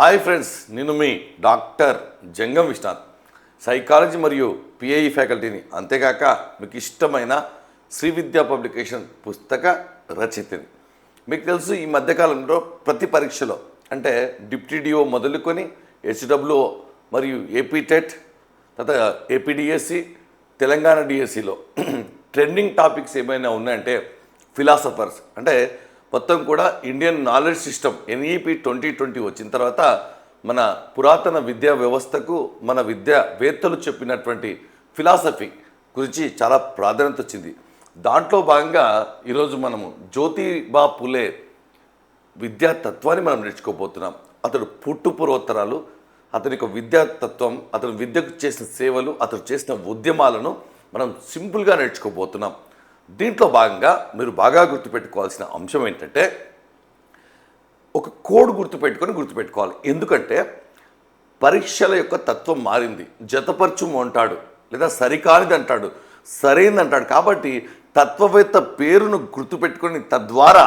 Hi friends, నేను మీ doctor జంగం Vishwanath, psychology మరియు PIE ఫ్యాకల్టీని, అంతేకాక మీకు ఇష్టమైన శ్రీ విద్యా పబ్లికేషన్ పుస్తక రచయితని. మీకు తెలుసు, ఈ మధ్యకాలంలో ప్రతి పరీక్షలో అంటే డిప్యూటీడీఓ మొదలుకొని హెచ్డబ్ల్యూఓ మరియు ఏపీ టెట్, తర్వాత ఏపీడిఎస్సి, తెలంగాణ డిఎస్సిలో ట్రెండింగ్ టాపిక్స్ ఏమైనా ఉన్నాయంటే ఫిలాసఫర్స్, అంటే మొత్తం కూడా ఇండియన్ నాలెడ్జ్ సిస్టమ్ ఎన్ఈపి 2020 వచ్చిన తర్వాత మన పురాతన విద్యా వ్యవస్థకు మన విద్యావేత్తలు చెప్పినటువంటి ఫిలాసఫీ గురించి చాలా ప్రాధాన్యత వచ్చింది. దాంట్లో భాగంగా ఈరోజు మనము జ్యోతిబా పులే విద్యాతత్వాన్ని మనం నేర్చుకోబోతున్నాం. అతడు పుట్టుపూర్వోత్తరాలు, అతని యొక్క విద్యాతత్వం, అతను విద్యకు చేసిన సేవలు, అతను చేసిన ఉద్యమాలను మనం సింపుల్గా నేర్చుకోబోతున్నాం. దీంట్లో భాగంగా మీరు బాగా గుర్తుపెట్టుకోవాల్సిన అంశం ఏంటంటే, ఒక కోడ్ గుర్తుపెట్టుకోవాలి. ఎందుకంటే పరీక్షల యొక్క తత్వం మారింది. జతపరచుము అంటాడు, లేదా సరికానిది అంటాడు, సరైనది అంటాడు. కాబట్టి తత్వవేత్త పేరును గుర్తుపెట్టుకొని తద్వారా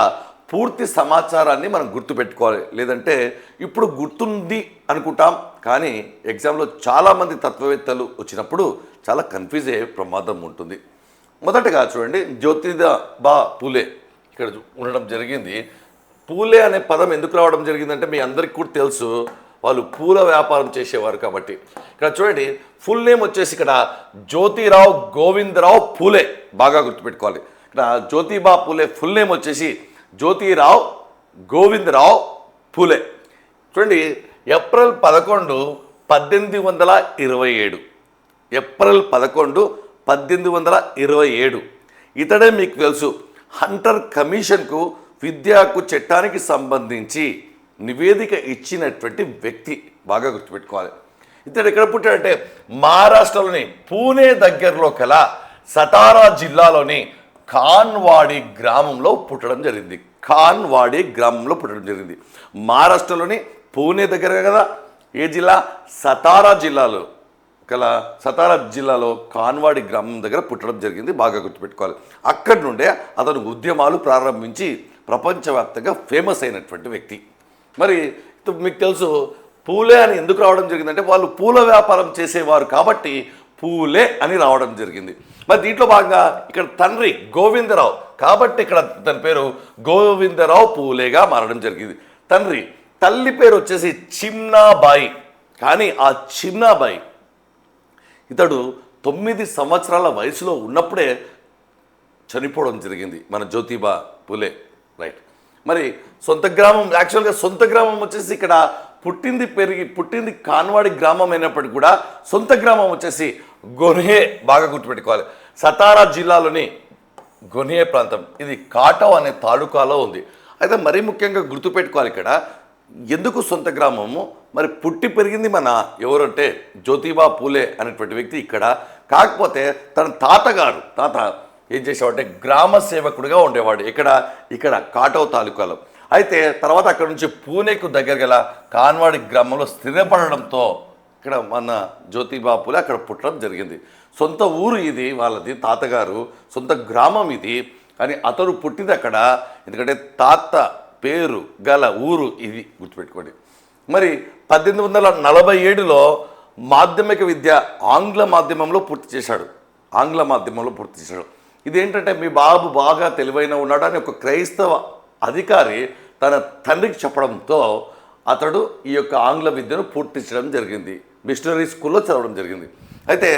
పూర్తి సమాచారాన్ని మనం గుర్తుపెట్టుకోవాలి. లేదంటే ఇప్పుడు గుర్తుంది అనుకుంటాం, కానీ ఎగ్జామ్లో చాలామంది తత్వవేత్తలు వచ్చినప్పుడు చాలా కన్ఫ్యూజ్ అయ్యే ప్రమాదం ఉంటుంది. మొదటగా చూడండి, జ్యోతిబా పూలే ఇక్కడ ఉండడం జరిగింది. పూలే అనే పదం ఎందుకు రావడం జరిగిందంటే మీ అందరికీ కూడా తెలుసు, వాళ్ళు పూల వ్యాపారం చేసేవారు కాబట్టి. ఇక్కడ చూడండి, ఫుల్ నేమ్ వచ్చేసి ఇక్కడ జ్యోతిరావు గోవిందరావు పూలే. బాగా గుర్తుపెట్టుకోవాలి. ఇక్కడ జ్యోతిబా పూలే ఫుల్ నేమ్ వచ్చేసి జ్యోతిరావు గోవిందరావు పూలే. చూడండి, ఏప్రిల్ 11, 1827. ఏప్రిల్ 11, 1827. ఇతడే మీకు తెలుసు హంటర్ కమిషన్కు విద్యాకు చట్టానికి సంబంధించి నివేదిక ఇచ్చినటువంటి వ్యక్తి. బాగా గుర్తుపెట్టుకోవాలి. ఇతడు ఎక్కడ పుట్టాడంటే మహారాష్ట్రలోని పూణే దగ్గరలో కల సతారా జిల్లాలోని ఖాన్వాడి గ్రామంలో పుట్టడం జరిగింది. మహారాష్ట్రలోని పూణే దగ్గర కదా, ఏ జిల్లా? సతారా జిల్లాలో ఖాన్వాడి గ్రామం దగ్గర పుట్టడం జరిగింది. బాగా గుర్తుపెట్టుకోవాలి. అక్కడి నుండే అతను ఉద్యమాలు ప్రారంభించి ప్రపంచవ్యాప్తంగా ఫేమస్ అయినటువంటి వ్యక్తి. మరి మీకు తెలుసు పూలే అని ఎందుకు రావడం జరిగిందంటే, వాళ్ళు పూల వ్యాపారం చేసేవారు కాబట్టి పూలే అని రావడం జరిగింది. మరి దీంట్లో భాగంగా ఇక్కడ తండ్రి గోవిందరావు కాబట్టి ఇక్కడ తన పేరు గోవిందరావు పూలేగా మారడం జరిగింది. తల్లి పేరు వచ్చేసి చిమ్నాబాయి. కానీ ఆ చిమ్నాబాయి ఇతడు 9 సంవత్సరాల వయసులో ఉన్నప్పుడే చనిపోవడం జరిగింది, మన జ్యోతిబా పూలే. రైట్. మరి సొంత గ్రామం వచ్చేసి ఇక్కడ పుట్టింది ఖాన్వాడి గ్రామం అయినప్పటికీ కూడా సొంత గ్రామం వచ్చేసి గొన్హే. బాగా గుర్తుపెట్టుకోవాలి. సతారా జిల్లాలోని గొన్హే ప్రాంతం, ఇది కాటవ్ అనే తాలూకాలో ఉంది. అయితే మరీ ముఖ్యంగా గుర్తుపెట్టుకోవాలి, ఇక్కడ ఎందుకు సొంత గ్రామము, మరి పుట్టి పెరిగింది మన ఎవరంటే జ్యోతిబా పూలే అనేటువంటి వ్యక్తి ఇక్కడ. కాకపోతే తన తాత ఏం చేసేవాడంటే గ్రామ సేవకుడిగా ఉండేవాడు. ఇక్కడ కాటవ్ తాలూకాలో. అయితే తర్వాత అక్కడ నుంచి పూణేకు దగ్గర గల ఖాన్వాడి గ్రామంలో స్థిరపడడంతో ఇక్కడ మన జ్యోతిబా పూలే అక్కడ పుట్టడం జరిగింది. సొంత ఊరు ఇది వాళ్ళది, తాతగారు సొంత గ్రామం ఇది. కానీ అతను పుట్టింది అక్కడ, ఎందుకంటే తాత పేరు గల ఊరు ఇది, గుర్తుపెట్టుకోండి. మరి 1847లో మాధ్యమిక విద్య ఆంగ్ల మాధ్యమంలో పూర్తి చేశాడు. ఇదేంటంటే మీ బాబు బాగా తెలివైన ఉన్నాడు అని ఒక క్రైస్తవ అధికారి తన తండ్రికి చెప్పడంతో అతడు ఈ యొక్క ఆంగ్ల విద్యను పూర్తి చేయడం జరిగింది. మిషనరీ స్కూల్లో చదవడం జరిగింది. అయితే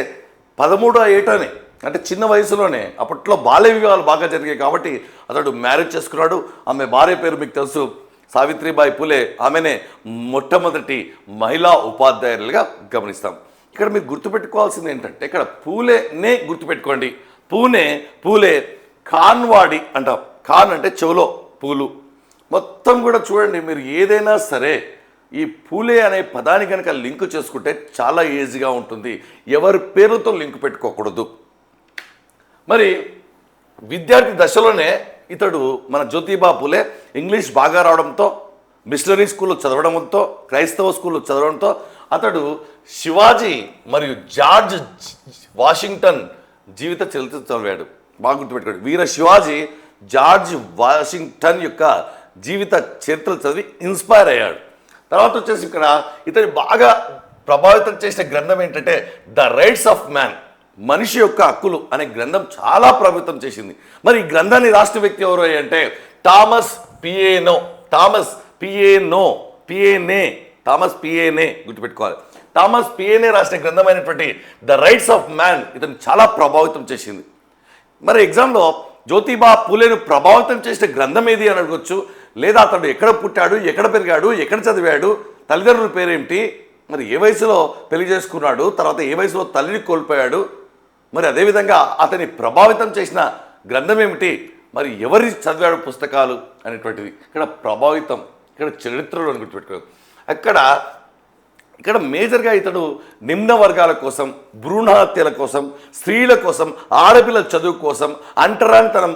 13వ ఏటనే, అంటే చిన్న వయసులోనే, అప్పట్లో బాల్య వివాహాలు బాగా జరిగాయి కాబట్టి అతడు మ్యారేజ్ చేసుకున్నాడు. ఆమె భార్య పేరు మీకు తెలుసు సావిత్రిబాయి పూలే. ఆమెనే మొట్టమొదటి మహిళా ఉపాధ్యాయులుగా గమనిస్తాం. ఇక్కడ మీరు గుర్తుపెట్టుకోవాల్సింది ఏంటంటే, ఇక్కడ పూలేనే గుర్తుపెట్టుకోండి. పూలే ఖాన్వాడి అంటాం. ఖాన్ అంటే చెవులో పూలు. మొత్తం కూడా చూడండి, మీరు ఏదైనా సరే ఈ పూలే అనే పదాన్ని కనుక లింక్ చేసుకుంటే చాలా ఈజీగా ఉంటుంది. ఎవరి పేరుతో లింక్ పెట్టుకోకూడదు. మరి విద్యార్థి దశలోనే ఇతడు మన జ్యోతిబా పూలే ఇంగ్లీష్ బాగా రావడంతో, మిషనరీ స్కూల్లో చదవడంతో, క్రైస్తవ స్కూల్లో చదవడంతో అతడు శివాజీ మరియు జార్జ్ వాషింగ్టన్ జీవిత చరిత్ర చదివాడు. బాగా గుర్తుపెట్టుకోండి, వీర శివాజీ జార్జ్ వాషింగ్టన్ యొక్క జీవిత చరిత్రలు చదివి ఇన్స్పైర్ అయ్యాడు. తర్వాత వచ్చేసి ఇక్కడ ఇతని బాగా ప్రభావితం చేసిన గ్రంథం ఏంటంటే ద రైట్స్ ఆఫ్ మ్యాన్, మనిషి యొక్క హక్కులు అనే గ్రంథం చాలా ప్రభావితం చేసింది. మరి ఈ గ్రంథాన్ని రాసిన వ్యక్తి ఎవరు అంటే థామస్ పియేనో. థామస్ పియేనే గుర్తుపెట్టుకోవాలి. థామస్ పియేనే రాసిన గ్రంథమైనటువంటి ద రైట్స్ ఆఫ్ మ్యాన్ ఇతను చాలా ప్రభావితం చేసింది. మరి ఎగ్జామ్లో జ్యోతిబా పూలేను ప్రభావితం చేసిన గ్రంథం ఏది అని అడగొచ్చు. లేదా అతడు ఎక్కడ పుట్టాడు, ఎక్కడ పెరిగాడు, ఎక్కడ చదివాడు, తల్లిదండ్రుల పేరేమిటి, మరి ఏ వయసులో పెళ్లి చేసుకున్నాడు, తర్వాత ఏ వయసులో తల్లిని కోల్పోయాడు, మరి అదేవిధంగా అతని ప్రభావితం చేసిన గ్రంథం ఏమిటి, మరి ఎవరి చదివాడు పుస్తకాలు అనేటువంటిది ఇక్కడ ప్రభావితం, ఇక్కడ చరిత్రలో గుర్తుపెట్టుకోవాలి. ఇక్కడ మేజర్గా ఇతడు నిమ్న వర్గాల కోసం, భ్రూణ హత్యల కోసం, స్త్రీల కోసం, ఆడపిల్లల చదువు కోసం, అంటరానితనం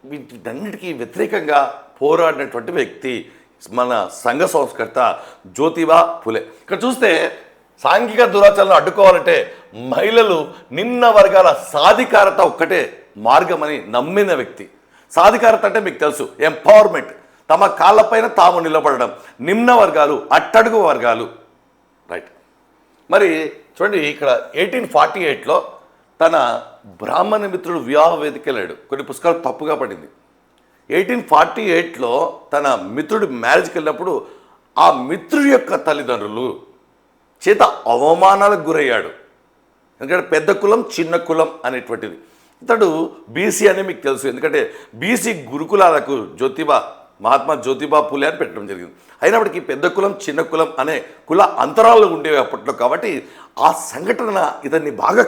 వీటన్నిటికీ వ్యతిరేకంగా పోరాడినటువంటి వ్యక్తి మన సంఘ సంస్కర్త జ్యోతిబా పూలే. ఇక్కడ చూస్తే సాంఘిక దురాచారాలను అడ్డుకోవాలంటే మహిళలు నిమ్న వర్గాల సాధికారత ఒక్కటే మార్గమని నమ్మిన వ్యక్తి. సాధికారత అంటే మీకు తెలుసు, ఎంపవర్మెంట్, తమ కాళ్ళపైన తాము నిలబడడం, నిమ్న వర్గాలు, అట్టడుగు వర్గాలు, రైట్. మరి చూడండి ఇక్కడ 1848లో తన బ్రాహ్మణ మిత్రుడు వివాహ వేదిక వెళ్ళాడు. కొన్ని పుస్తకాలు తప్పుగా పడింది. 1848లో తన మిత్రుడు మ్యారేజ్కి వెళ్ళినప్పుడు ఆ మిత్రుడి యొక్క తల్లిదండ్రులు చేత అవమానాలకు గురయ్యాడు. ఎందుకంటే పెద్ద కులం చిన్న కులం అనేటువంటిది. ఇతడు బీసీ అని మీకు తెలుసు, ఎందుకంటే బీసీ గురుకులాలకు మహాత్మా జ్యోతిబా పూలే అని పెట్టడం జరిగింది. అయినప్పటికీ పెద్ద కులం చిన్న కులం అనే కుల అంతరాలు ఉండేవి అప్పట్లో. కాబట్టి ఆ సంఘటన ఇతన్ని బాగా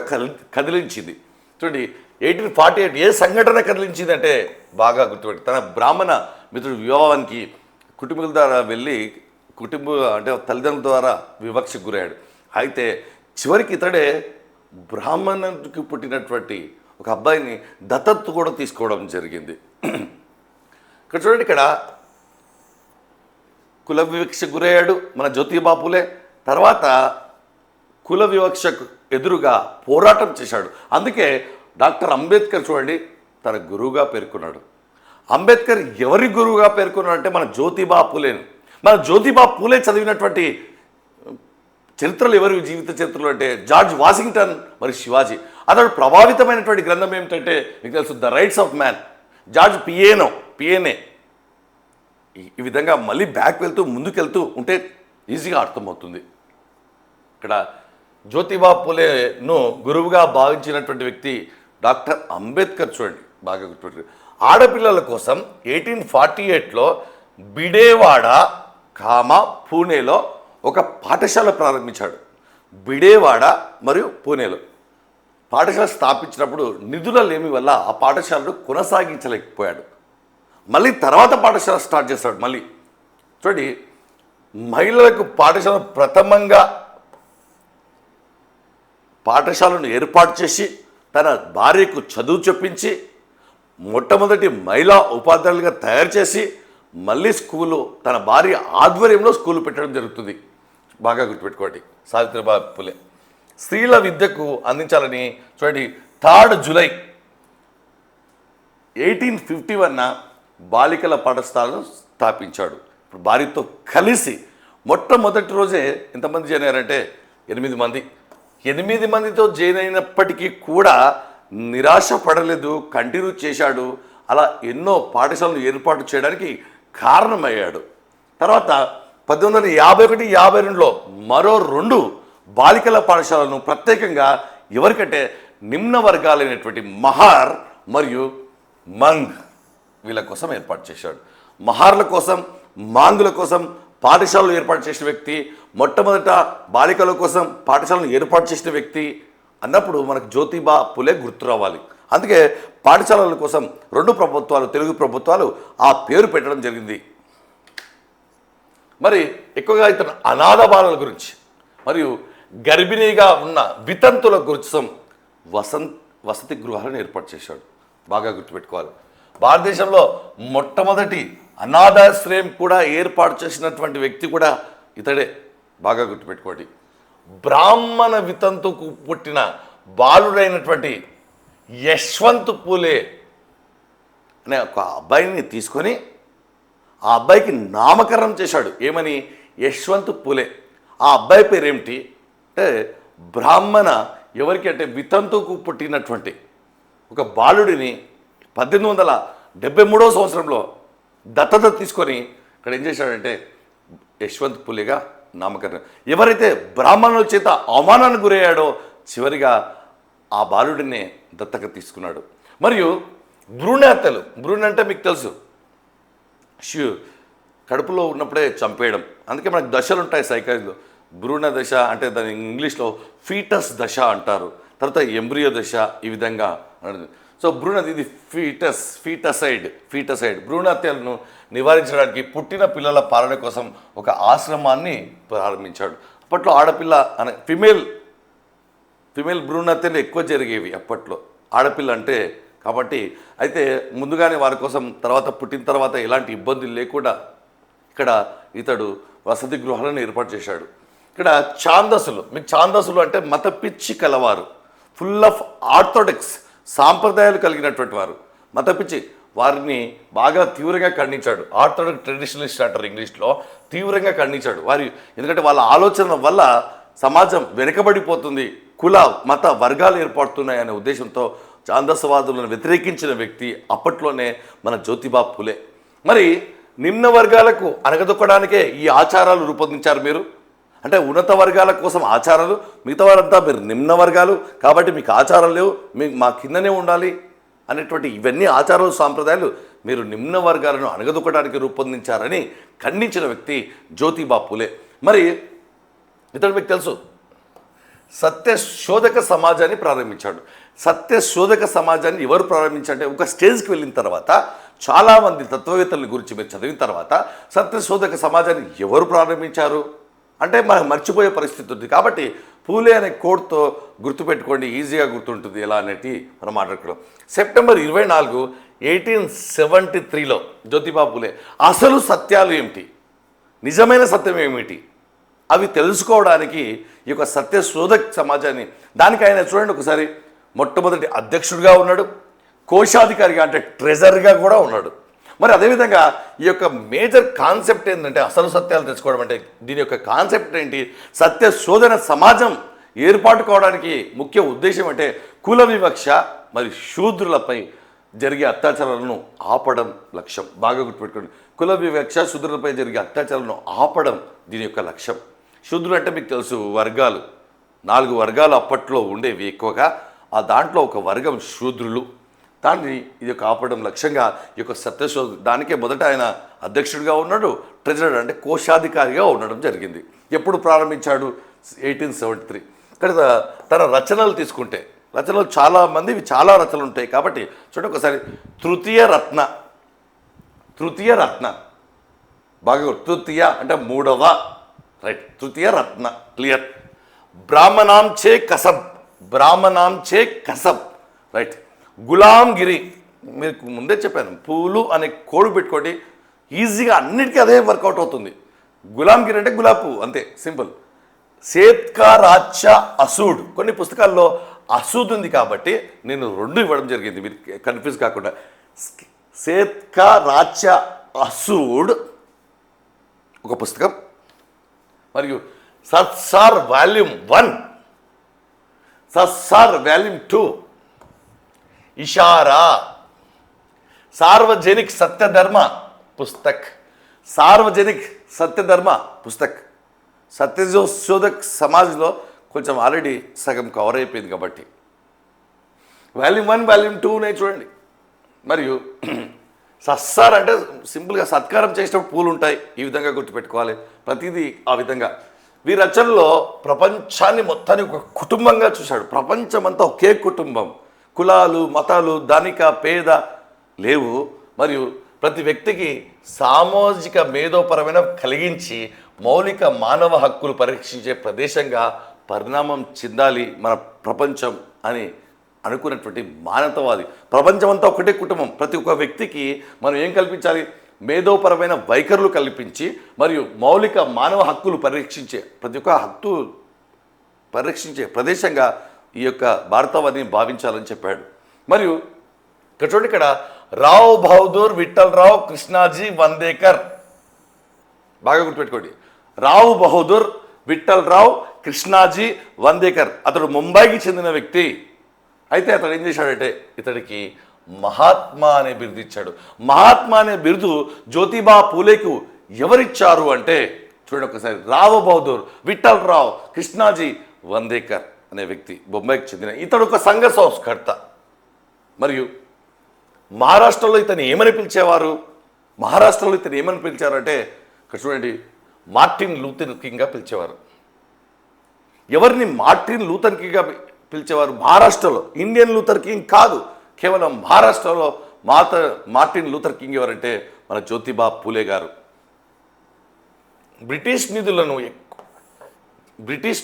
కదిలించింది. చూడండి 1848 ఏ సంఘటన కదిలించింది అంటే బాగా గుర్తుపెట్టి తన బ్రాహ్మణ మిత్రుడు వివాహానికి కుటుంబీకుల ద్వారా వెళ్ళి అంటే తల్లిదండ్రుల ద్వారా వివక్షకు గురయ్యాడు. అయితే చివరికి ఇతడే బ్రాహ్మణుడికి పుట్టినటువంటి ఒక అబ్బాయిని దత్తత కూడా తీసుకోవడం జరిగింది. ఇక్కడ చూడండి, ఇక్కడ కుల వివక్షకు గురయ్యాడు మన జ్యోతిబా పూలే. తర్వాత కుల వివక్షకు ఎదురుగా పోరాటం చేశాడు. అందుకే డాక్టర్ అంబేద్కర్ చూడండి తన గురువుగా పేర్కొన్నాడు. అంబేద్కర్ ఎవరి గురువుగా పేర్కొన్నాడు అంటే మన జ్యోతిబా పూలేను. మన జ్యోతిబా పూలే చదివినటువంటి చరిత్రలు ఎవరి జీవిత చరిత్రలు అంటే జార్జ్ వాషింగ్టన్ మరి శివాజీ. అతడు ప్రభావితమైనటువంటి గ్రంథం ఏమిటంటే మీకు తెలుసు the rights of man, George పియేనే. ఈ విధంగా మళ్ళీ బ్యాక్ వెళ్తూ ముందుకెళ్తూ ఉంటే ఈజీగా అర్థమవుతుంది. ఇక్కడ జ్యోతిబా పూలేను గురువుగా భావించినటువంటి వ్యక్తి డాక్టర్ అంబేద్కర్. చూడండి బాగా గుర్తుపెట్టు. ఆడపిల్లల కోసం 1848లో బిడేవాడ, పూణేలో ఒక పాఠశాల ప్రారంభించాడు. బిడేవాడ మరియు పూణేలో పాఠశాల స్థాపించినప్పుడు నిధుల లేమి వల్ల ఆ పాఠశాలను కొనసాగించలేకపోయాడు. మళ్ళీ తర్వాత పాఠశాల స్టార్ట్ చేస్తాడు. మళ్ళీ చూడండి, మహిళలకు ప్రథమంగా పాఠశాలను ఏర్పాటు చేసి తన భార్యకు చదువు చెప్పించి మొట్టమొదటి మహిళా ఉపాధ్యాయులుగా తయారు చేసి మళ్ళీ స్కూలు తన భార్య ఆధ్వర్యంలో స్కూలు పెట్టడం జరుగుతుంది. బాగా గుర్తుపెట్టుకోండి. సావిత్రిబాయి పూలే స్త్రీల విద్యకు అందించాలని చూడండి 3 జూలై 1851 బాలికల పాఠశాలను స్థాపించాడు. ఇప్పుడు భార్యతో కలిసి మొట్టమొదటి రోజే ఎంతమంది జాయిన్ అయ్యారంటే 8 మంది. 8 మందితో జాయిన్ అయినప్పటికీ కూడా నిరాశ పడలేదు, కంటిన్యూ చేశాడు. అలా ఎన్నో పాఠశాలను ఏర్పాటు చేయడానికి కారణమయ్యాడు. తర్వాత 1851-52లో మరో 2 బాలికల పాఠశాలను ప్రత్యేకంగా ఎవరికంటే నిమ్న వర్గాలైనటువంటి మహార్ మరియు మంగ్ వీళ్ళ కోసం ఏర్పాటు చేశాడు. మహార్ల కోసం, మాంగుల కోసం పాఠశాలలు ఏర్పాటు చేసిన వ్యక్తి, మొట్టమొదట బాలికల కోసం పాఠశాలను ఏర్పాటు చేసిన వ్యక్తి అన్నప్పుడు మనకు జ్యోతిబా పూలే గుర్తు రావాలి. అందుకే పాఠశాలల కోసం 2 ప్రభుత్వాలు, తెలుగు ప్రభుత్వాలు ఆ పేరు పెట్టడం జరిగింది. మరి ఎక్కువగా ఇతను అనాథ బాలల గురించి మరియు గర్భిణీగా ఉన్న వితంతుల కోసం వసతి గృహాలను ఏర్పాటు చేశాడు. బాగా గుర్తుపెట్టుకోవాలి. భారతదేశంలో మొట్టమొదటి అనాథాశ్రయం కూడా ఏర్పాటు చేసినటువంటి వ్యక్తి కూడా ఇతడే. బాగా గుర్తుపెట్టుకోండి. బ్రాహ్మణ వితంతుకు పుట్టిన బాలుడైనటువంటి యశ్వంత్ పూలే అనే ఒక అబ్బాయిని తీసుకొని ఆ అబ్బాయికి నామకరణం చేశాడు. ఏమని? యశ్వంత్ పూలే. ఆ అబ్బాయి పేరు ఏమిటి అంటే బ్రాహ్మణ ఎవరికి అంటే వితంతుకు పుట్టినటువంటి ఒక బాలుడిని 1873 సంవత్సరంలో దత్తత తీసుకొని ఇక్కడ ఏం చేశాడంటే యశ్వంత్ పూలేగా నామకరణం. ఎవరైతే బ్రాహ్మణుల చేత అవమానానికి గురయ్యాడో చివరిగా ఆ బాలుడినే దత్తత తీసుకున్నాడు. మరియు భ్రూణ హత్యలు, భ్రూణ అంటే మీకు తెలుసు కడుపులో ఉన్నప్పుడే చంపేయడం. అందుకే మనకు దశలు ఉంటాయి సైకాలజీలో. భ్రూణ దశ అంటే దాని ఇంగ్లీష్లో ఫీటస్ దశ అంటారు, తర్వాత ఎంబ్రియో దశ, ఈ విధంగా. సో ఇది ఫీటసైడ్ భ్రూణ హత్యలను నివారించడానికి పుట్టిన పిల్లల పాలన కోసం ఒక ఆశ్రమాన్ని ప్రారంభించాడు. అప్పట్లో ఆడపిల్ల అనే ఫిమేల్ భ్రూణ హత్యలు ఎక్కువ జరిగేవి అప్పట్లో, ఆడపిల్ల అంటే. కాబట్టి అయితే ముందుగానే వారి కోసం తర్వాత పుట్టిన తర్వాత ఎలాంటి ఇబ్బందులు లేకుండా ఇక్కడ ఇతడు వసతి గృహాలను ఏర్పాటు చేశాడు. ఇక్కడ ఛాందసులు, మీకు ఛాందసులు అంటే మత పిచ్చి కలవారు, ఫుల్ ఆఫ్ ఆర్థోడాక్స్ సాంప్రదాయాలు కలిగినటువంటి వారు, మత పిచ్చి, వారిని బాగా తీవ్రంగా ఖండించాడు. ఆర్థోడాక్స్ ట్రెడిషనలిస్ట్ అంటారు ఇంగ్లీష్లో, తీవ్రంగా ఖండించాడు వారి. ఎందుకంటే వాళ్ళ ఆలోచన వల్ల సమాజం వెనుకబడిపోతుంది, కుల మత వర్గాలు ఏర్పడుతున్నాయనే ఉద్దేశంతో ఛాందసవాదులను వ్యతిరేకించిన వ్యక్తి అప్పట్లోనే మన జ్యోతిబా పూలే. మరి నిమ్న వర్గాలకు అనగదొక్కడానికే ఈ ఆచారాలు రూపొందించారు మీరు. అంటే ఉన్నత వర్గాల కోసం ఆచారాలు, మిగతా వారంతా మీరు నిమ్న వర్గాలు కాబట్టి మీకు ఆచారాలు లేవు, మీకు మా కిందనే ఉండాలి అనేటువంటి ఇవన్నీ ఆచారాలు సాంప్రదాయాలు మీరు నిమ్న వర్గాలను అనగదొక్కడానికి రూపొందించారని ఖండించిన వ్యక్తి జ్యోతిబా పూలే. మరి ఇతడు మీకు తెలుసు సత్యశోధక సమాజాన్ని ప్రారంభించాడు. సత్యశోధక సమాజాన్ని ఎవరు ప్రారంభించారంటే ఒక స్టేజ్కి వెళ్ళిన తర్వాత చాలామంది తత్వవేత్తల గురించి మీరు చదివిన తర్వాత సత్యశోధక సమాజాన్ని ఎవరు ప్రారంభించారు అంటే మనం మర్చిపోయే పరిస్థితి ఉంది. కాబట్టి పూలే అనే కోడ్తో గుర్తుపెట్టుకోండి, ఈజీగా గుర్తుంటుంది ఎలా అనేది మనం మాట్లాడుకోవడం. సెప్టెంబర్ 24, 1873లో జ్యోతిబా పూలే అసలు సత్యాలు ఏమిటి, నిజమైన సత్యం ఏమిటి అవి తెలుసుకోవడానికి ఈ యొక్క సత్యశోధక సమాజాన్ని, దానికి ఆయన చూడండి ఒకసారి మొట్టమొదటి అధ్యక్షుడిగా ఉన్నాడు, కోశాధికారిగా అంటే ట్రెజర్గా కూడా ఉన్నాడు. మరి అదేవిధంగా ఈ యొక్క మేజర్ కాన్సెప్ట్ ఏంటంటే అసలు సత్యాలు తెలుసుకోవడం అంటే దీని యొక్క కాన్సెప్ట్ ఏంటి, సత్యశోధన సమాజం ఏర్పాటు కావడానికి ముఖ్య ఉద్దేశం అంటే కుల వివక్ష మరియు శూద్రులపై జరిగే అత్యాచారాలను ఆపడం లక్ష్యం. బాగా గుర్తుపెట్టుకోండి, కుల వివక్ష శూద్రులపై జరిగే అత్యాచారాలను ఆపడం దీని యొక్క లక్ష్యం. శూద్రులు అంటే మీకు తెలుసు వర్గాలు, 4 వర్గాలు అప్పట్లో ఉండేవి ఎక్కువగా, ఆ దాంట్లో ఒక వర్గం శూద్రులు. దాన్ని ఇది యొక్క ఆపడం లక్ష్యంగా ఈ యొక్క సత్యశోధ, దానికే మొదట ఆయన అధ్యక్షుడిగా ఉన్నాడు, ట్రెజరర్ అంటే కోశాధికారిగా ఉండడం జరిగింది. ఎప్పుడు ప్రారంభించాడు 1873. ఇక్కడ తన రచనలు తీసుకుంటే రచనలు చాలా రచనలు ఉంటాయి కాబట్టి చూడండి ఒకసారి. తృతీయ రత్న బాగా తృతీయ అంటే 3వ, రైట్, తృతీయ రత్న క్లియర్. బ్రాహ్మణాం చే కసబ్ రైట్. గులాంగిరి మీకు ముందే చెప్పాను, పూలు అనే కోడ్ పెట్టుకోండి, ఈజీగా అన్నిటికీ అదే వర్కౌట్ అవుతుంది. గులాంగిరి అంటే గులాబ్ పువ్వు అంతే, సింపుల్. సేత్కారాచ అసూడ్, కొన్ని పుస్తకాల్లో అసూద్ ఉంది కాబట్టి నేను 2 ఇవ్వడం జరిగింది మీరు కన్ఫ్యూజ్ కాకుండా. సేత్కారాచ అసూడ్ ఒక పుస్తకం, మరియు సత్సార్ వాల్యూమ్ 1, సత్సార్ వాల్యూమ్ 2, ఇషారా, సార్వజనిక్ సత్యధర్మ పుస్తక్, సార్వజనిక్ సత్యధర్మ పుస్తక్. సత్యశోధక్ సమాజ్లో కొంచెం ఆల్రెడీ సగం కవర్ అయిపోయింది కాబట్టి వాల్యూమ్ 1 వాల్యూమ్ 2 ఉన్నాయి చూడండి. మరియు సత్సార్ అంటే సింపుల్గా సత్కారం చేసినప్పుడు పూలు ఉంటాయి, ఈ విధంగా గుర్తుపెట్టుకోవాలి ప్రతిదీ ఆ విధంగా. వీరి రచనలో ప్రపంచాన్ని మొత్తాన్ని ఒక కుటుంబంగా చూశాడు. ప్రపంచమంతా ఒకే కుటుంబం, కులాలు మతాలు ధనిక పేద లేవు. మరియు ప్రతి వ్యక్తికి సామాజిక మేధోపరమైన కలిగించి మౌలిక మానవ హక్కులు పరీక్షించే ప్రదేశంగా పరిణామం చెందాలి మన ప్రపంచం అని అనుకున్నటువంటి మానవతావాది. ప్రపంచమంతా ఒకటే కుటుంబం, ప్రతి ఒక్క వ్యక్తికి మనం ఏం కల్పించాలి, మేధోపరమైన వైఖరులు కల్పించి మరియు మౌలిక మానవ హక్కులు పరీక్షించే ప్రతి ఒక్క హక్కు పరీక్షించే ప్రదేశంగా ఈ యొక్క భారతవాదిని భావించాలని చెప్పాడు. మరియు ఇక్కడ చూడండి, ఇక్కడ రావ్ బహదూర్ విఠల్ రావ్ కృష్ణాజీ వందేకర్ బాగా గుర్తుపెట్టుకోండి. రావు బహదూర్ విఠల్ రావు కృష్ణాజీ వందేకర్. అతడు ముంబైకి చెందిన వ్యక్తి. అయితే అతడు ఏం చేశాడంటే ఇతడికి మహాత్మా అనే బిరుదు ఇచ్చాడు. మహాత్మా అనే బిరుదు జ్యోతిబా పూలేకు ఎవరిచ్చారు అంటే చూడండి ఒకసారి, రావు బహదూర్ విఠల్ రావు కృష్ణాజీ వందేకర్ అనే వ్యక్తి బొంబాయికి చెందిన ఇతడు ఒక సంఘ సంస్కర్త. మరియు మహారాష్ట్రలో ఇతను ఏమని పిలిచేవారు, మహారాష్ట్రలో ఇతను ఏమని పిలిచారంటే ఇక్కడ చూడండి, మార్టిన్ లూథర్ కింగ్గా పిలిచేవారు. ఎవరిని మార్టిన్ లూథర్ కింగ్గా పిలిచేవారు? మహారాష్ట్రలో. ఇండియన్ లూథర్ కింగ్ కాదు, కేవలం మహారాష్ట్రలో మార్టిన్ లూథర్ కింగ్ ఎవరంటే మన జ్యోతిబా పూలే గారు. బ్రిటిష్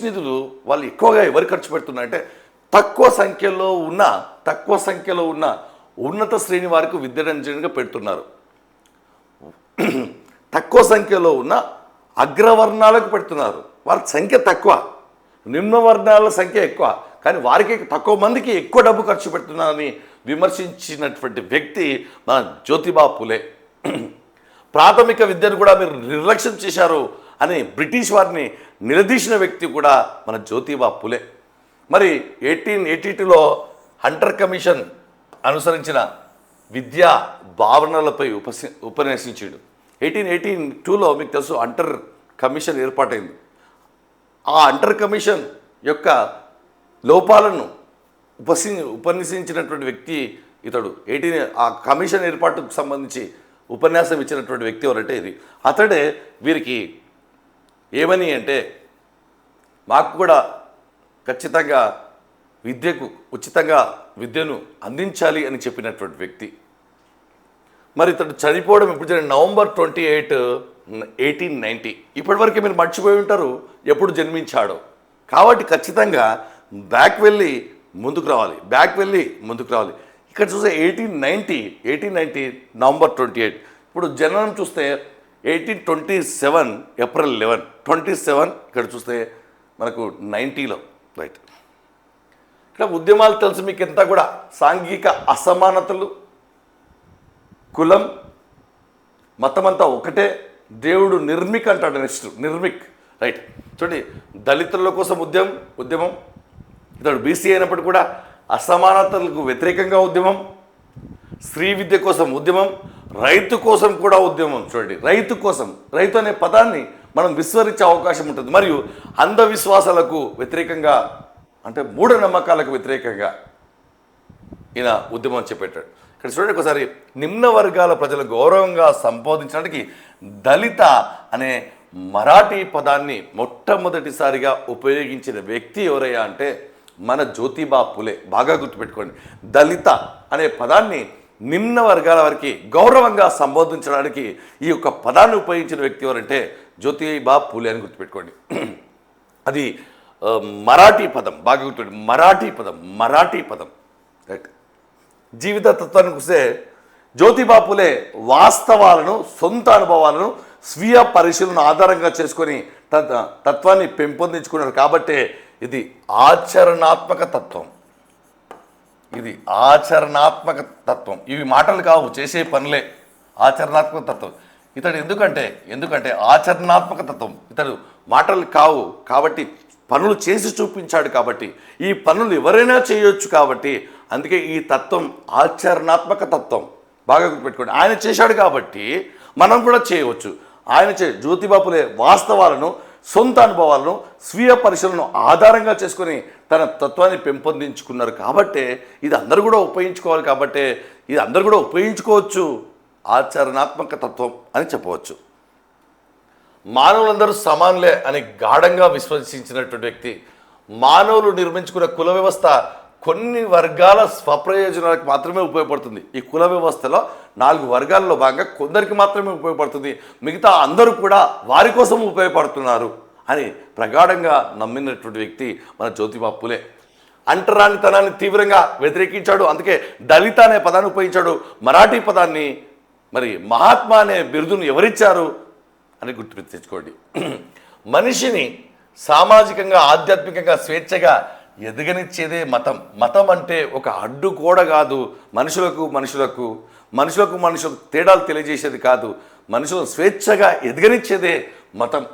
నిధులు వాళ్ళు ఎక్కువగా ఎవరు ఖర్చు పెడుతున్నారంటే తక్కువ సంఖ్యలో ఉన్న ఉన్నత శ్రేణి వారికి విద్యారంజనగా పెడుతున్నారు. తక్కువ సంఖ్యలో ఉన్న అగ్రవర్ణాలకు పెడుతున్నారు. వారి సంఖ్య తక్కువ, నిమ్న వర్ణాల సంఖ్య ఎక్కువ, కానీ వారికి తక్కువ మందికి ఎక్కువ డబ్బు ఖర్చు పెడుతున్నారని విమర్శించినటువంటి వ్యక్తి మన జ్యోతిబా పూలే. ప్రాథమిక విద్యను కూడా మీరు నిర్లక్ష్యం చేశారు అని బ్రిటిష్ వారిని నిలదీసిన వ్యక్తి కూడా మన జ్యోతిబా పూలే. మరి 1882లో హంటర్ కమిషన్ అనుసరించిన విద్యా భావనలపై ఉపన్యసించాడు. 1882లో మీకు తెలుసు హంటర్ కమిషన్ ఏర్పాటైంది. ఆ హంటర్ కమిషన్ యొక్క లోపాలను ఉపన్యసించినటువంటి వ్యక్తి ఇతడు. ఆ కమిషన్ ఏర్పాటుకు సంబంధించి ఉపన్యాసం ఇచ్చినటువంటి వ్యక్తి ఎవరంటే ఇది. అతడే వీరికి ఏమని అంటే మాకు కూడా ఖచ్చితంగా ఉచితంగా విద్యను అందించాలి అని చెప్పినటువంటి వ్యక్తి. మరి ఇతడు చనిపోవడం ఎప్పుడు జరిగింది? నవంబర్ 28, 1890. ఇప్పటివరకు మీరు మర్చిపోయి ఉంటారు ఎప్పుడు జన్మించాడో. కాబట్టి ఖచ్చితంగా బ్యాక్ వెళ్ళి ముందుకు రావాలి. ఇక్కడ చూస్తే 1890 నవంబర్ 28. ఇప్పుడు జననం చూస్తే 1827 ఏప్రిల్ 11, 27. ఇక్కడ చూస్తే మనకు 90లో రైట్. ఇక్కడ ఉద్యమాలు తెలుసు మీకు ఎంత కూడా, సాంఘిక అసమానతలు, కులం, మతమంతా ఒకటే, దేవుడు నిర్మిక్ అంటాడు. నెక్స్ట్ నిర్మిక్ రైట్. చూడండి, దళితుల కోసం ఉద్యమం. ఇతడు బీసీ అయినప్పుడు కూడా అసమానతలకు వ్యతిరేకంగా ఉద్యమం, స్త్రీ విద్య కోసం ఉద్యమం, రైతు కోసం కూడా ఉద్యమం. చూడండి, రైతు అనే పదాన్ని మనం విస్మరించే అవకాశం ఉంటుంది. మరియు అంధవిశ్వాసాలకు వ్యతిరేకంగా, అంటే మూఢనమ్మకాలకు వ్యతిరేకంగా ఈయన ఉద్యమం చేపట్టాడు. ఇక్కడ చూడండి ఒకసారి, నిమ్న వర్గాల ప్రజలు గౌరవంగా సంబోధించడానికి దళిత అనే మరాఠీ పదాన్ని మొట్టమొదటిసారిగా ఉపయోగించిన వ్యక్తి ఎవరయ్యా అంటే మన జ్యోతిబా పూలే. బాగా గుర్తుపెట్టుకోండి, దళిత అనే పదాన్ని నిమ్న వర్గాల వారికి గౌరవంగా సంబోధించడానికి ఈ యొక్క పదాన్ని ఉపయోగించిన వ్యక్తి ఎవరంటే జ్యోతిబా పూలే అని గుర్తుపెట్టుకోండి. అది మరాఠీ పదం. బాగా గుర్తుపెట్టుకోండి, మరాఠీ పదం రైట్. జీవిత తత్వానికి వస్తే జ్యోతిబా పూలే వాస్తవాలను, సొంత అనుభవాలను, స్వీయ పరిశీలన ఆధారంగా చేసుకొని తన తత్వాన్ని పెంపొందించుకున్నారు. కాబట్టే ఇది ఆచరణాత్మక తత్వం. ఇవి మాటలు కావు, చేసే పనులే ఆచరణాత్మక తత్వం. ఇతడు ఎందుకంటే ఆచరణాత్మక తత్వం. ఇతడు మాటలు కావు కాబట్టి పనులు చేసి చూపించాడు. కాబట్టి ఈ పనులు ఎవరైనా చేయొచ్చు. కాబట్టి అందుకే ఈ తత్వం ఆచరణాత్మక తత్వం. బాగా గుర్తుపెట్టుకోండి, ఆయన చేశాడు కాబట్టి మనం కూడా చేయవచ్చు. జ్యోతిబా పూలే వాస్తవాలను, సొంత అనుభవాలను, స్వీయ పరిశీలనను ఆధారంగా చేసుకొని తన తత్వాన్ని పెంపొందించుకున్నారు. కాబట్టే ఇది అందరూ కూడా ఉపయోగించుకోవాలి. కాబట్టే ఇది అందరూ కూడా ఉపయోగించుకోవచ్చు. ఆచరణాత్మక తత్వం అని చెప్పవచ్చు. మానవులందరూ సమానులే అని గాఢంగా విశ్వసించినటువంటి వ్యక్తి. మానవులు నిర్మించుకున్న కుల వ్యవస్థ కొన్ని వర్గాల స్వప్రయోజనాలకు మాత్రమే ఉపయోగపడుతుంది. ఈ కుల వ్యవస్థలో 4 వర్గాల్లో భాగంగా కొందరికి మాత్రమే ఉపయోగపడుతుంది, మిగతా అందరూ కూడా వారి కోసం ఉపయోగపడుతున్నారు అని ప్రగాఢంగా నమ్మినటువంటి వ్యక్తి మన జ్యోతిబా పూలే. అంటరానితనాన్ని తీవ్రంగా వ్యతిరేకించాడు. అందుకే దళిత అనే పదాన్ని ఉపయోగించాడు. మరాఠీ పదాన్ని, మరి మహాత్మా అనే బిరుదును ఎవరిచ్చారు అని గుర్తు తెచ్చుకోండి. మనిషిని సామాజికంగా, ఆధ్యాత్మికంగా స్వేచ్ఛగా ఎదగనిచ్చేదే మతం అంటే ఒక అడ్డుగోడ కాదు. మనుషులకు తేడాలు తెలియజేసేది కాదు. మనుషులను స్వేచ్ఛగా ఎదగనిచ్చేదే మతం.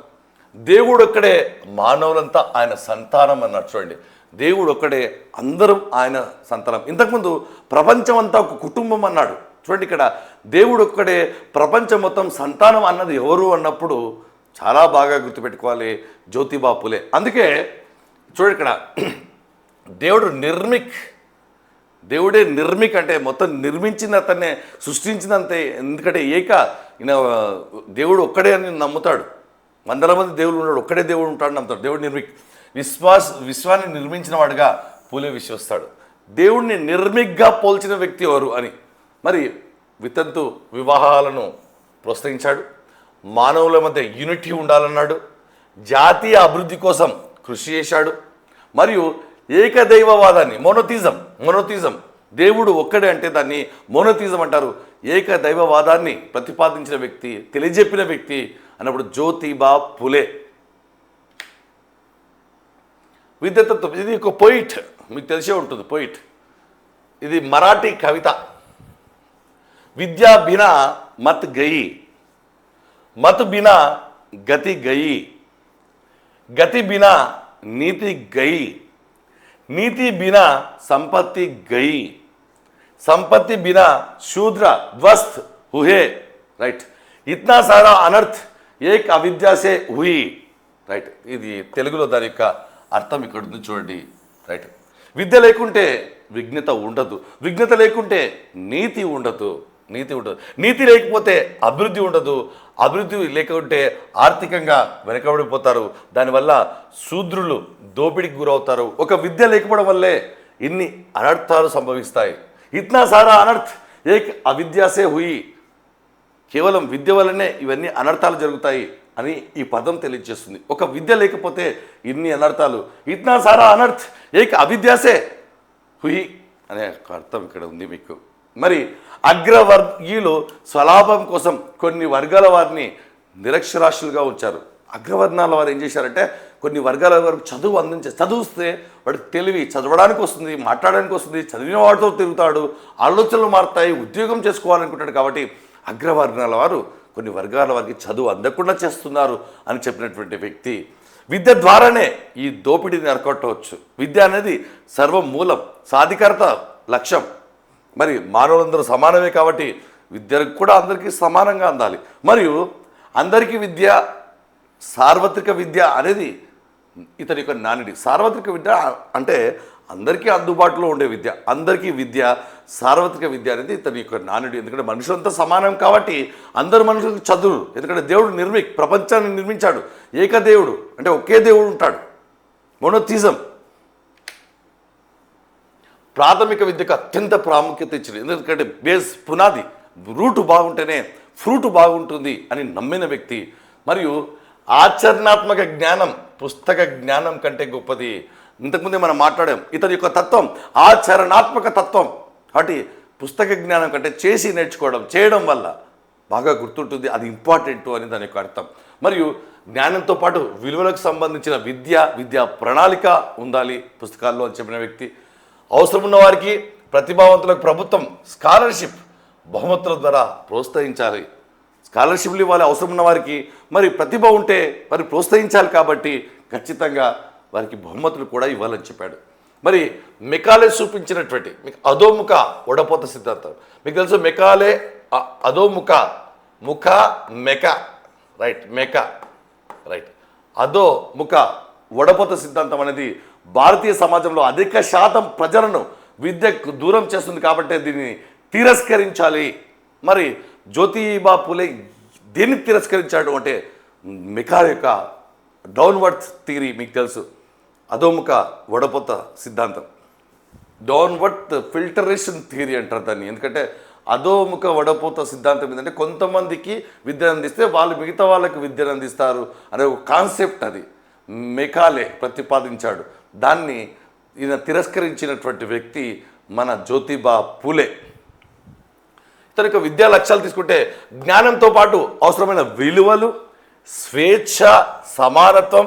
దేవుడు ఒక్కడే, మానవులంతా ఆయన సంతానం అన్నారు. చూడండి, దేవుడు ఒక్కడే, అందరం ఆయన సంతానం. ఇంతకుముందు ప్రపంచం అంతా ఒక కుటుంబం అన్నాడు. చూడండి, ఇక్కడ దేవుడు ఒక్కడే, ప్రపంచం మొత్తం సంతానం అన్నది ఎవరు అన్నప్పుడు చాలా బాగా గుర్తుపెట్టుకోవాలి, జ్యోతిబా పులే. అందుకే చూడండి, ఇక్కడ దేవుడు దేవుడే నిర్మిక్ అంటే మొత్తం నిర్మించిన అతన్నే, సృష్టించినంతే. ఎందుకంటే దేవుడు ఒక్కడే అని నమ్ముతాడు. వందల మంది దేవుడు ఉన్నాడు, ఒక్కడే దేవుడు ఉంటాడు నమ్ముతాడు. దేవుడు నిర్మిక్, విశ్వాన్ని నిర్మించిన వాడుగా పూలే విశ్వస్తాడు. దేవుడిని నిర్మిక్గా పోల్చిన వ్యక్తి ఎవరు అని. మరి వితంతు వివాహాలను ప్రోత్సహించాడు, మానవుల మధ్య యూనిటీ ఉండాలన్నాడు, జాతీయ అభివృద్ధి కోసం కృషి చేశాడు, మరియు ఏకదైవవాదాన్ని మోనోథిజం దేవుడు ఒక్కడే అంటే దాన్ని మోనోథిజం అంటారు. ఏకదైవవాదాన్ని ప్రతిపాదించిన వ్యక్తి, తెలియజెప్పిన వ్యక్తి అన్నప్పుడు జ్యోతిబా పులే. విద్యతత్వం, ఇది ఒక పోయిట్, మీకు తెలిసే ఉంటుంది పోయిట్. ఇది మరాఠీ కవిత. విద్యా బినా మత్ గయి, మత్ బినా గతి గయి, గతి బినా నీతి గయి, नीति बिना संपत्ति गई, संपत्ति बिना शूद्र ध्वस्त हुए. राइट, इतना सारा अनर्थ एक अविद्या से हुई. రైట్, ఇది తెలుగులో దాని యొక్క అర్థం ఇక్కడ ఉంది చూడండి. రైట్, విద్య లేకుంటే విఘ్నత ఉండదు, విఘ్నత లేకుంటే నీతి ఉండదు, నీతి లేకపోతే అభివృద్ధి ఉండదు, అభివృద్ధి లేకుంటే ఆర్థికంగా వెనకబడిపోతారు. దానివల్ల శూద్రులు దోపిడికి గురవుతారు. ఒక విద్య లేకపోవడం వల్లే ఇన్ని అనర్థాలు సంభవిస్తాయి. ఇట్నా సారా అనర్థ్ ఏక్ అవిద్యాసే హుయి, కేవలం విద్య వల్లనే ఇవన్నీ అనర్థాలు జరుగుతాయి అని ఈ పదం తెలియజేస్తుంది. ఒక విద్య లేకపోతే ఇన్ని అనర్థాలు. ఇట్నా సారా అనర్థ్ ఏక్ అవిద్యాసే హుయి అనే అర్థం ఇక్కడ ఉంది మీకు. మరి అగ్రవర్గీయులు స్వలాభం కోసం కొన్ని వర్గాల వారిని నిరక్షరాస్యులుగా ఉంచారు. అగ్రవర్ణాల వారు ఏం చేశారంటే కొన్ని వర్గాల వారికి చదివిస్తే వాడికి తెలివి, చదవడానికి వస్తుంది, మాట్లాడడానికి వస్తుంది, చదివిన వాడితో తిరుగుతాడు, ఆలోచనలు మారుతాయి, ఉద్యోగం చేసుకోవాలనుకుంటాడు. కాబట్టి అగ్రవర్ణాల వారు కొన్ని వర్గాల వారికి చదువు అందకుండా చేస్తున్నారు అని చెప్పినటువంటి వ్యక్తి. విద్య ద్వారానే ఈ దోపిడీని అరికట్టవచ్చు. విద్య అనేది సర్వమూలం, సాధికారత లక్ష్యం. మరి మానవులందరూ సమానమే కాబట్టి విద్యకు కూడా అందరికీ సమానంగా అందాలి. మరియు అందరికీ విద్య, సార్వత్రిక విద్య అనేది ఇతని యొక్క నానుడి. సార్వత్రిక విద్య అంటే అందరికీ అందుబాటులో ఉండే విద్య, అందరికీ విద్య, సార్వత్రిక విద్య అనేది ఇతని యొక్క నానుడి. ఎందుకంటే మనుషులంతా సమానం కాబట్టి అందరు మనుషులకు చదువు. ఎందుకంటే దేవుడు ప్రపంచాన్ని నిర్మించాడు. ఏకదేవుడు అంటే ఒకే దేవుడు ఉంటాడు. మోనోథిజం ప్రాథమిక విద్యకు అత్యంత ప్రాముఖ్యత ఇచ్చింది. ఎందుకంటే బేస్, పునాది, రూటు బాగుంటేనే ఫ్రూట్ బాగుంటుంది అని నమ్మిన వ్యక్తి. మరియు ఆచరణాత్మక జ్ఞానం పుస్తక జ్ఞానం కంటే గొప్పది. ఇంతకుముందే మనం మాట్లాడాం, ఇతని యొక్క తత్వం ఆచరణాత్మక తత్వం. కాబట్టి పుస్తక జ్ఞానం కంటే చేసి నేర్చుకోవడం, చేయడం వల్ల బాగా గుర్తుంటుంది, అది ఇంపార్టెంట్ అని దాని యొక్క అర్థం. మరియు జ్ఞానంతో పాటు విలువలకు సంబంధించిన విద్యా ప్రణాళిక ఉండాలి పుస్తకాల్లో అని చెప్పిన వ్యక్తి. అవసరం ఉన్న వారికి, ప్రతిభావంతులకు ప్రభుత్వం స్కాలర్షిప్, బహుమతుల ద్వారా ప్రోత్సహించాలి. స్కాలర్షిప్లు ఇవ్వాలి అవసరం ఉన్న వారికి. మరి ప్రతిభ ఉంటే మరి ప్రోత్సహించాలి కాబట్టి ఖచ్చితంగా వారికి బహుమతులు కూడా ఇవ్వాలని చెప్పాడు. మరి మెకాలే చూపించినటువంటి మీకు అధోముఖ వడపోత సిద్ధాంతం మీకు తెలుసు. మెకాలే అధోముఖ, ముఖ మెక, మెక అధోముఖ వడపోత సిద్ధాంతం అనేది భారతీయ సమాజంలో అధిక శాతం ప్రజలను విద్యకు దూరం చేస్తుంది కాబట్టి దీన్ని తిరస్కరించాలి. మరి జ్యోతిబా పులే దేన్ని తిరస్కరించాడు అంటే మెకాలే యొక్క డౌన్వర్డ్ థియరీ మీకు తెలుసు. అధోముఖ వడపోత సిద్ధాంతం, డౌన్వర్డ్ ఫిల్టరేషన్ థియరీ అంటారు దాన్ని. ఎందుకంటే అధోముఖ వడపోత సిద్ధాంతం ఏంటంటే కొంతమందికి విద్యను అందిస్తే వాళ్ళు మిగతా వాళ్ళకి విద్యను అందిస్తారు అనే ఒక కాన్సెప్ట్ అది మెకాలే ప్రతిపాదించాడు. దాన్ని ఈయన తిరస్కరించినటువంటి వ్యక్తి మన జ్యోతిబా పులే. ఇతని యొక్క విద్యా లక్ష్యాలు తీసుకుంటే జ్ఞానంతో పాటు అవసరమైన విలువలు, స్వేచ్ఛ, సమానత్వం,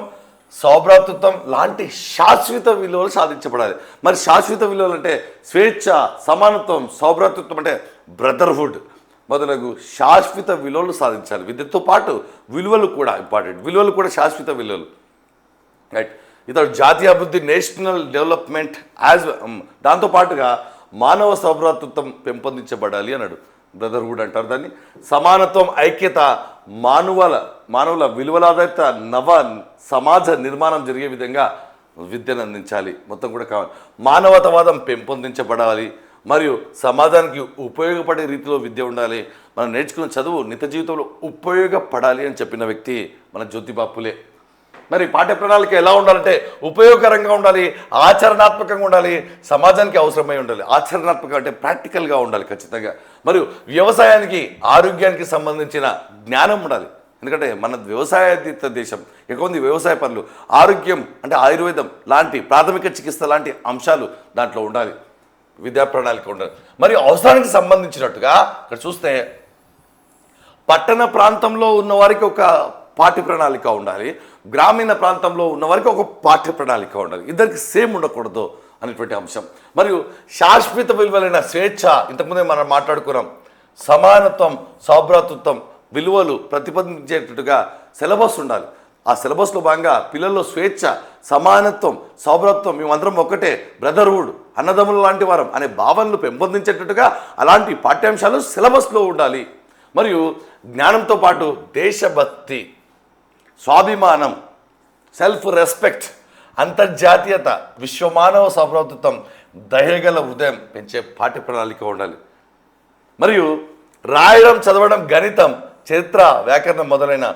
సౌభ్రాతృత్వం లాంటి శాశ్వత విలువలు సాధించబడాలి. మరి శాశ్వత విలువలు అంటే స్వేచ్ఛ, సమానత్వం, సౌభ్రాతృత్వం అంటే బ్రదర్హుడ్, మొదలగు శాశ్వత విలువలు సాధించాలి. విద్యతో పాటు విలువలు కూడా ఇంపార్టెంట్, విలువలు కూడా శాశ్వత విలువలు, రైట్. ఇతడు జాతీయ అభివృద్ధి, నేషనల్ డెవలప్మెంట్ దాంతోపాటుగా మానవ సౌభ్రాతృత్వం పెంపొందించబడాలి అన్నాడు. బ్రదర్హుడ్ అంటారు దాన్ని. సమానత్వం, ఐక్యత, మానవుల విలువల ఆధారిత నవ సమాజ నిర్మాణం జరిగే విధంగా విద్యను అందించాలి. మొత్తం కూడా కావాలి. మానవతావాదం పెంపొందించబడాలి మరియు సమాజానికి ఉపయోగపడే రీతిలో విద్య ఉండాలి. మనం నేర్చుకున్న చదువు నిత్య జీవితంలో ఉపయోగపడాలి అని చెప్పిన వ్యక్తి మన జ్యోతిబా ఫులే. మరి పాఠ్య ప్రణాళిక ఎలా ఉండాలంటే ఉపయోగకరంగా ఉండాలి, ఆచరణాత్మకంగా ఉండాలి, సమాజానికి అవసరమై ఉండాలి. ఆచరణాత్మకంగా అంటే ప్రాక్టికల్గా ఉండాలి ఖచ్చితంగా. మరియు వ్యవసాయానికి, ఆరోగ్యానికి సంబంధించిన జ్ఞానం ఉండాలి. ఎందుకంటే మన వ్యవసాయాతీత దేశం, ఎక్కువ మంది వ్యవసాయ పనులు, ఆరోగ్యం అంటే ఆయుర్వేదం లాంటి ప్రాథమిక చికిత్స లాంటి అంశాలు దాంట్లో ఉండాలి. విద్యా ప్రణాళిక ఉండాలి. మరియు అవసరానికి సంబంధించినట్టుగా ఇక్కడ చూస్తే పట్టణ ప్రాంతంలో ఉన్న వారికి ఒక పాఠ్య ప్రణాళిక ఉండాలి, గ్రామీణ ప్రాంతంలో ఉన్న వారికి ఒక పాఠ్య ప్రణాళిక ఉండాలి. ఇద్దరికి సేమ్ ఉండకూడదు అనేటువంటి అంశం. మరియు శాశ్వత విలువలైన స్వేచ్ఛ, ఇంతకుముందే మనం మాట్లాడుకున్నాం, సమానత్వం, సౌభ్రాతృత్వం విలువలు ప్రతిపాదించేటట్టుగా సిలబస్ ఉండాలి. ఆ సిలబస్లో భాగంగా పిల్లల్లో స్వేచ్ఛ, సమానత్వం, సౌభ్రాతృత్వం, మేమందరం ఒకటే, బ్రదర్హుడ్, అన్నదమ్ములు లాంటి వారం అనే భావనలు పెంపొందించేటట్టుగా అలాంటి పాఠ్యాంశాలు సిలబస్లో ఉండాలి. మరియు జ్ఞానంతో పాటు దేశభక్తి, స్వాభిమానం, సెల్ఫ్ రెస్పెక్ట్, అంతర్జాతీయత, విశ్వమానవ సౌభ్రాతృత్వం, దయగల హృదయం పెంచే పాఠ్య ప్రణాళిక ఉండాలి. మరియు రాయడం, చదవడం, గణితం, చరిత్ర, వ్యాకరణం మొదలైన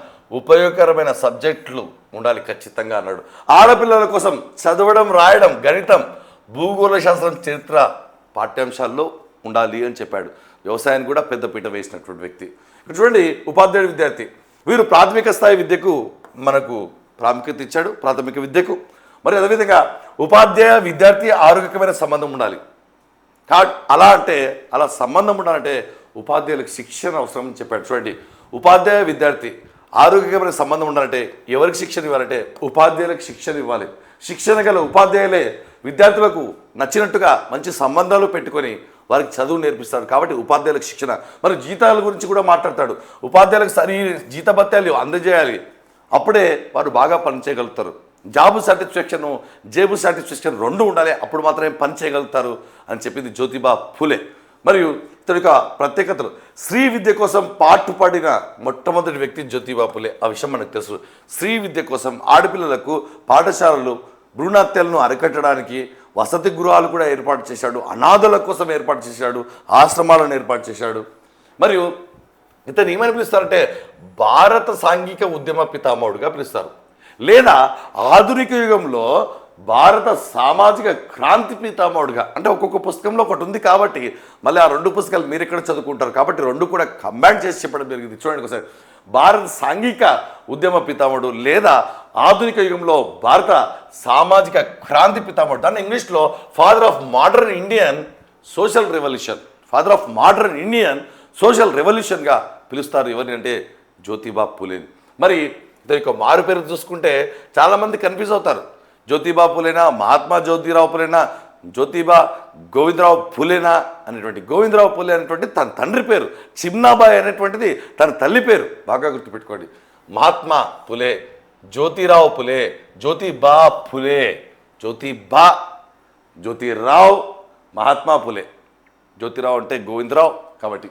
ఉపయోగకరమైన సబ్జెక్టులు ఉండాలి ఖచ్చితంగా అన్నాడు. ఆడపిల్లల కోసం చదవడం, రాయడం, గణితం, భూగోళ శాస్త్రం, చరిత్ర పాఠ్యాంశాల్లో ఉండాలి అని చెప్పాడు. వ్యవసాయాన్ని కూడా పెద్దపీట వేసినటువంటి వ్యక్తి. ఇక్కడ చూడండి, ఉపాధ్యాయుడు, విద్యార్థి వీరు ప్రాథమిక స్థాయి విద్యకు మనకు ప్రాముఖ్యత ఇచ్చాడు, ప్రాథమిక విద్యకు. మరి అదేవిధంగా ఉపాధ్యాయ విద్యార్థి ఆరోగ్యకరమైన సంబంధం ఉండాలి. అలా సంబంధం ఉండాలంటే ఉపాధ్యాయులకు శిక్షణ అవసరం అని చెప్పాడు. చూడండి, ఉపాధ్యాయ విద్యార్థి ఆరోగ్యకరమైన సంబంధం ఉండాలంటే ఎవరికి శిక్షణ ఇవ్వాలంటే ఉపాధ్యాయులకు శిక్షణ ఇవ్వాలి. శిక్షణ గల ఉపాధ్యాయులే విద్యార్థులకు నచ్చినట్టుగా మంచి సంబంధాలు పెట్టుకొని వారికి చదువు నేర్పిస్తారు. కాబట్టి ఉపాధ్యాయులకు శిక్షణ. మరి జీతాల గురించి కూడా మాట్లాడతాడు. ఉపాధ్యాయులకు సరి జీతభత్యాలు అందజేయాలి, అప్పుడే వారు బాగా పనిచేయగలుగుతారు. జాబ్ సాటిస్ఫాక్షన్, జేబు సాటిస్ఫాక్షన్ రెండు ఉండాలి, అప్పుడు మాత్రమే పని చేయగలుగుతారు అని చెప్పింది జ్యోతిబా ఫులే. మరియు ఇతని యొక్క ప్రత్యేకతలు, స్త్రీ విద్య కోసం పాటుపడిన మొట్టమొదటి వ్యక్తి జ్యోతిబా ఫులే. ఆ విషయం మనకు తెలుసు. స్త్రీ విద్య కోసం ఆడపిల్లలకు పాఠశాలలు, భ్రూణహత్యలను అరికట్టడానికి వసతి గృహాలు కూడా ఏర్పాటు చేశాడు. అనాథల కోసం ఏర్పాటు చేశాడు, ఆశ్రమాలను ఏర్పాటు చేశాడు. మరియు ఇతను ఏమని పిలుస్తారంటే భారత సాంఘిక ఉద్యమ పితామహుడుగా పిలుస్తారు, లేదా ఆధునిక యుగంలో భారత సామాజిక క్రాంతి పితామహుడుగా. అంటే ఒక్కొక్క పుస్తకంలో ఒకటి ఉంది కాబట్టి మళ్ళీ ఆ రెండు పుస్తకాలు మీరు ఎక్కడ చదువుకుంటారు కాబట్టి రెండు కూడా కంబైన్ చేసి చెప్పడం జరిగింది. చూడండి ఒకసారి, భారత సాంఘిక ఉద్యమ పితామహుడు లేదా ఆధునిక యుగంలో భారత సామాజిక క్రాంతి పితామహుడు. దాన్ని ఇంగ్లీష్లో father of modern Indian social revolution, father of modern Indian social రెవల్యూషన్గా పిలుస్తారు. ఎవరిని అంటే జ్యోతిబా ఫులేని. మరి ఇతని యొక్క మారు పేరు చూసుకుంటే చాలామంది కన్ఫ్యూజ్ అవుతారు. జ్యోతిబా ఫులేనా, మహాత్మా జ్యోతిరావు ఫులేనా, జ్యోతిబా గోవిందరావు ఫులేనా అనేటువంటి, గోవిందరావు ఫులే అనేటువంటి తన తండ్రి పేరు, చిమ్నాబాయి అనేటువంటిది తన తల్లి పేరు. బాగా గుర్తుపెట్టుకోండి. మహాత్మా ఫులే, జ్యోతిరావు ఫులే, జ్యోతిబా ఫులే, జ్యోతిబా, జ్యోతిరావు, మహాత్మా ఫులే. జ్యోతిరావు అంటే గోవిందరావు కాబట్టి.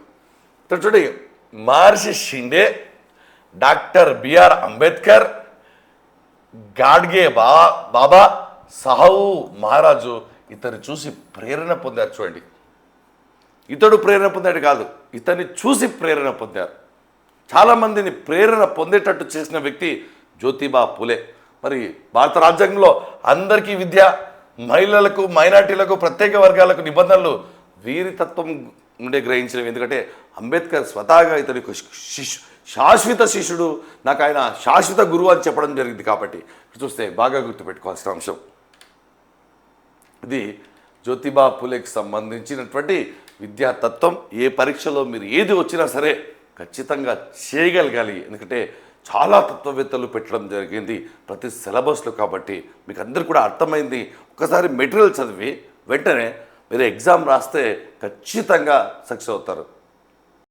చూడండి, మహర్షి షిండే, డాక్టర్ బిఆర్ అంబేద్కర్, గాడ్గే బాబా సాహు మహారాజు ఇతన్ని చూసి ప్రేరణ పొందారు. చూడండి, ఇతడు ప్రేరణ పొందాడు కాదు, ఇతన్ని చూసి ప్రేరణ పొందారు. చాలామందిని ప్రేరణ పొందేటట్టు చేసిన వ్యక్తి జ్యోతిబా ఫులే. మరి భారత రాజ్యాంగంలో అందరికీ విద్య, మహిళలకు, మైనార్టీలకు, ప్రత్యేక వర్గాలకు నిబంధనలు వీరితత్వం నుండే గ్రహించినవి. ఎందుకంటే అంబేద్కర్ స్వతహాగా ఇతనికి శాశ్వత శిష్యుడు, నాకు ఆయన శాశ్వత గురువు అని చెప్పడం జరిగింది. కాబట్టి చూస్తే బాగా గుర్తుపెట్టుకోవాల్సిన అంశం ఇది. జ్యోతిబా ఫులేకి సంబంధించినటువంటి విద్యాతత్వం ఏ పరీక్షలో మీరు ఏది వచ్చినా సరే ఖచ్చితంగా చేయగలగాలి. ఎందుకంటే చాలా తత్వవేత్తలు పెట్టడం జరిగింది ప్రతి సిలబస్లో. కాబట్టి మీకు అందరు కూడా అర్థమైంది. ఒకసారి మెటీరియల్ చదివి వెంటనే మీరు ఎగ్జామ్ రాస్తే ఖచ్చితంగా సక్సెస్ అవుతారు.